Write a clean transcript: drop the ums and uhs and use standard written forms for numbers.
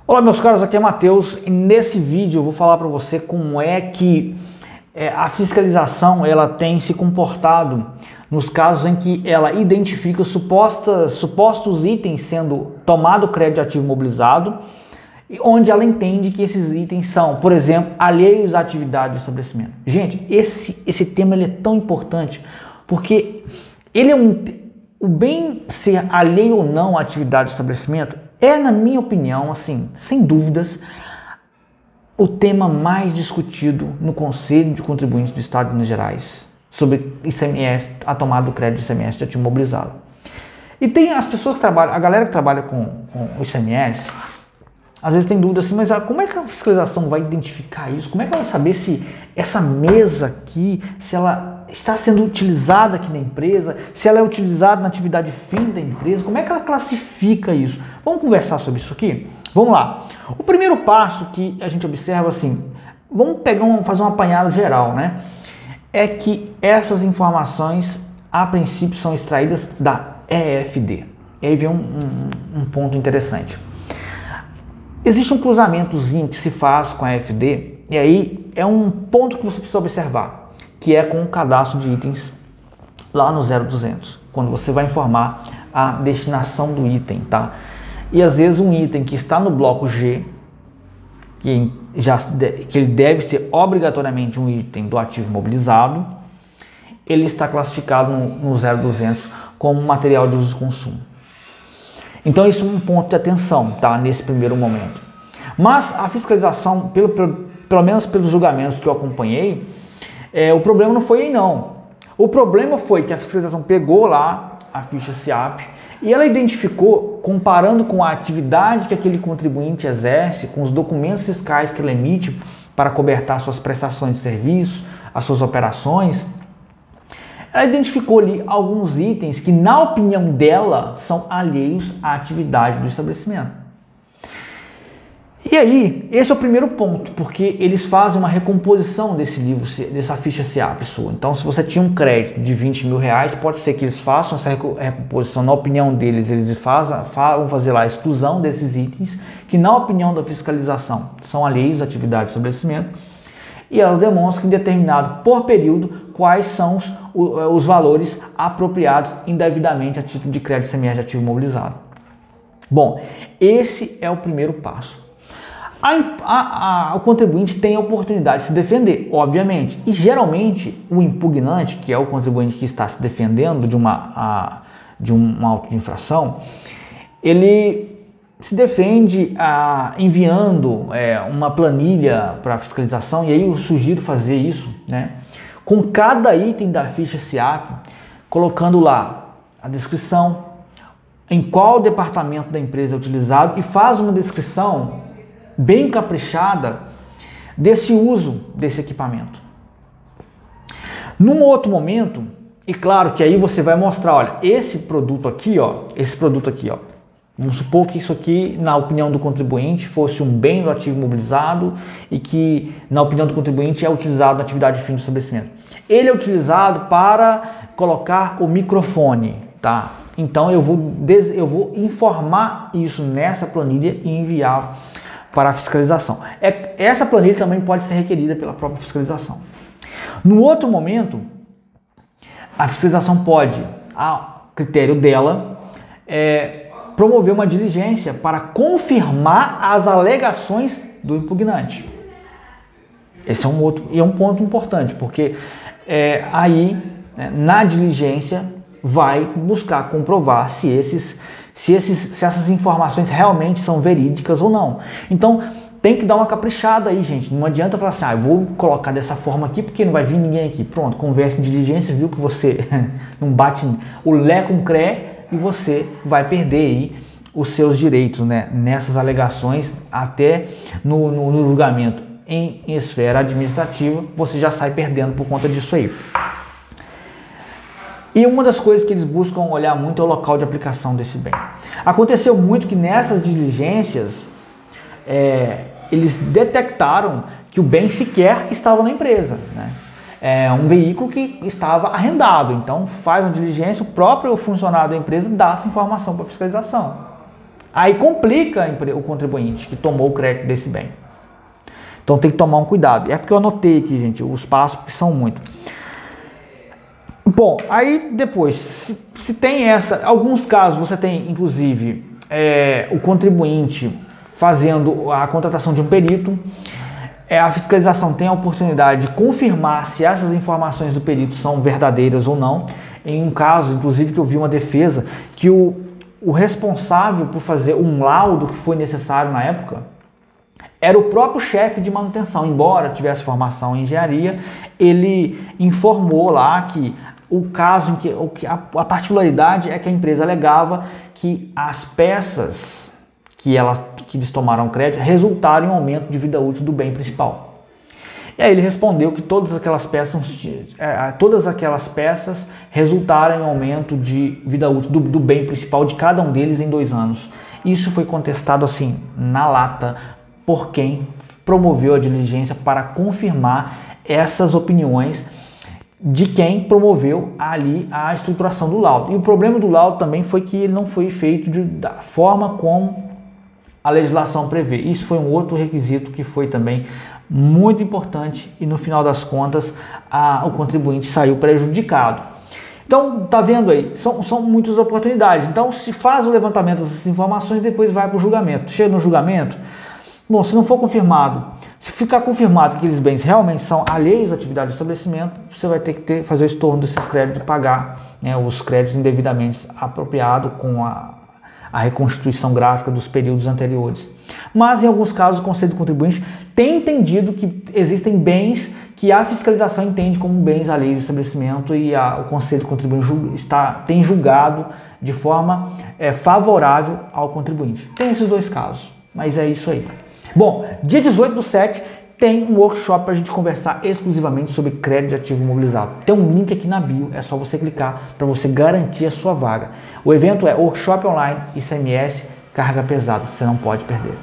Olá meus caros, aqui é Matheus e nesse vídeo eu vou falar para você como é que a fiscalização ela tem se comportado nos casos em que ela identifica supostos itens sendo tomado crédito de ativo imobilizado, onde ela entende que esses itens são, por exemplo, alheios à atividade do estabelecimento. Gente, esse tema ele é tão importante porque ele é o bem ser alheio ou não à atividade do estabelecimento é, na minha opinião, assim, sem dúvidas, o tema mais discutido no Conselho de Contribuintes do Estado de Minas Gerais sobre ICMS, a tomada do crédito de ICMS de ativo imobilizado. E tem as pessoas que trabalham, a galera que trabalha com o ICMS, às vezes tem dúvida assim, mas como é que a fiscalização vai identificar isso? Como é que ela vai saber se essa mesa aqui, se ela está sendo utilizada aqui na empresa, se ela é utilizada na atividade fim da empresa, como é que ela classifica isso? Vamos conversar sobre isso aqui? Vamos lá. O primeiro passo que a gente observa assim, vamos fazer um apanhado geral, né? É que essas informações, a princípio, são extraídas da EFD. E aí vem um ponto interessante. Existe um cruzamentozinho que se faz com a EFD, e aí é um ponto que você precisa observar, que é com o cadastro de itens lá no 0200, quando você vai informar a destinação do item, tá? E às vezes um item que está no bloco G, que ele deve ser obrigatoriamente um item do ativo imobilizado, ele está classificado no 0200 como material de uso e consumo. Então isso é um ponto de atenção, tá? Nesse primeiro momento. Mas a fiscalização, pelo menos pelos julgamentos que eu acompanhei, o problema não foi aí não. O problema foi que a fiscalização pegou lá a ficha SIAP e ela identificou, comparando com a atividade que aquele contribuinte exerce, com os documentos fiscais que ele emite para cobertar suas prestações de serviço, as suas operações, ela identificou ali alguns itens que, na opinião dela, são alheios à atividade do estabelecimento. E aí, esse é o primeiro ponto, porque eles fazem uma recomposição desse livro, dessa ficha SIAP sua. Então, se você tinha um crédito de 20 mil reais, pode ser que eles façam essa recomposição. Na opinião deles, eles vão fazer lá a exclusão desses itens, que na opinião da fiscalização são alheios à atividade do estabelecimento, e elas demonstram que, determinado por período, quais são os valores apropriados indevidamente a título de crédito ICMS de ativo imobilizado. Bom, esse é o primeiro passo. O contribuinte tem a oportunidade de se defender, obviamente, e geralmente o impugnante, que é o contribuinte que está se defendendo de um auto de infração, ele se defende enviando uma planilha para a fiscalização, e aí eu sugiro fazer isso, né, com cada item da ficha SIAP, colocando lá a descrição, em qual departamento da empresa é utilizado, e faz uma descrição bem caprichada desse uso desse equipamento. Num outro momento, e claro que aí você vai mostrar, olha, esse produto aqui, ó, vamos supor que isso aqui, na opinião do contribuinte, fosse um bem do ativo imobilizado e que, na opinião do contribuinte, é utilizado na atividade de fim do estabelecimento. Ele é utilizado para colocar o microfone, tá? Então eu vou informar isso nessa planilha e enviar para a fiscalização. Essa planilha também pode ser requerida pela própria fiscalização. No outro momento, a fiscalização pode, a critério dela, promover uma diligência para confirmar as alegações do impugnante. Esse é um ponto importante, porque aí, na diligência, vai buscar comprovar se essas informações realmente são verídicas ou não. Então, tem que dar uma caprichada aí, gente. Não adianta falar assim, eu vou colocar dessa forma aqui porque não vai vir ninguém aqui. Pronto, converte em diligência, viu que você não bate o Lé com o CRE e você vai perder aí os seus direitos, né, nessas alegações, até no julgamento em esfera administrativa, você já sai perdendo por conta disso aí. E uma das coisas que eles buscam olhar muito é o local de aplicação desse bem. Aconteceu muito que nessas diligências, eles detectaram que o bem sequer estava na empresa, né? É um veículo que estava arrendado. Então faz uma diligência, o próprio funcionário da empresa dá essa informação para a fiscalização. Aí complica o contribuinte que tomou o crédito desse bem. Então tem que tomar um cuidado. É porque eu anotei aqui, gente, os passos, que são muitos. Bom, aí depois, se tem alguns casos você tem, inclusive, o contribuinte fazendo a contratação de um perito, a fiscalização tem a oportunidade de confirmar se essas informações do perito são verdadeiras ou não. Em um caso, inclusive, que eu vi uma defesa, que o responsável por fazer um laudo que foi necessário na época era o próprio chefe de manutenção. Embora tivesse formação em engenharia, ele informou lá que o caso em que a particularidade é que a empresa alegava que as peças que eles tomaram crédito resultaram em um aumento de vida útil do bem principal. E aí ele respondeu que todas aquelas peças resultaram em um aumento de vida útil do bem principal de cada um deles em 2 anos. Isso foi contestado assim, na lata, por quem promoveu a diligência para confirmar essas opiniões de quem promoveu ali a estruturação do laudo. E o problema do laudo também foi que ele não foi feito da forma como a legislação prevê. Isso foi um outro requisito que foi também muito importante e no final das contas o contribuinte saiu prejudicado. Então, tá vendo aí? São muitas oportunidades. Então, se faz o levantamento dessas informações, depois vai para o julgamento. Chega no julgamento, bom, se não for confirmado, se ficar confirmado que aqueles bens realmente são alheios à atividade do estabelecimento, você vai ter que fazer o estorno desses créditos e pagar, né, os créditos indevidamente apropriados com a reconstituição gráfica dos períodos anteriores. Mas, em alguns casos, o Conselho do Contribuinte tem entendido que existem bens que a fiscalização entende como bens alheios ao estabelecimento e o Conselho do Contribuinte tem julgado de forma favorável ao contribuinte. Tem esses 2 casos, mas é isso aí. Bom, dia 18/7 tem um workshop para a gente conversar exclusivamente sobre crédito de ativo imobilizado. Tem um link aqui na bio, é só você clicar para você garantir a sua vaga. O evento é Workshop Online ICMS Carga Pesada, você não pode perder.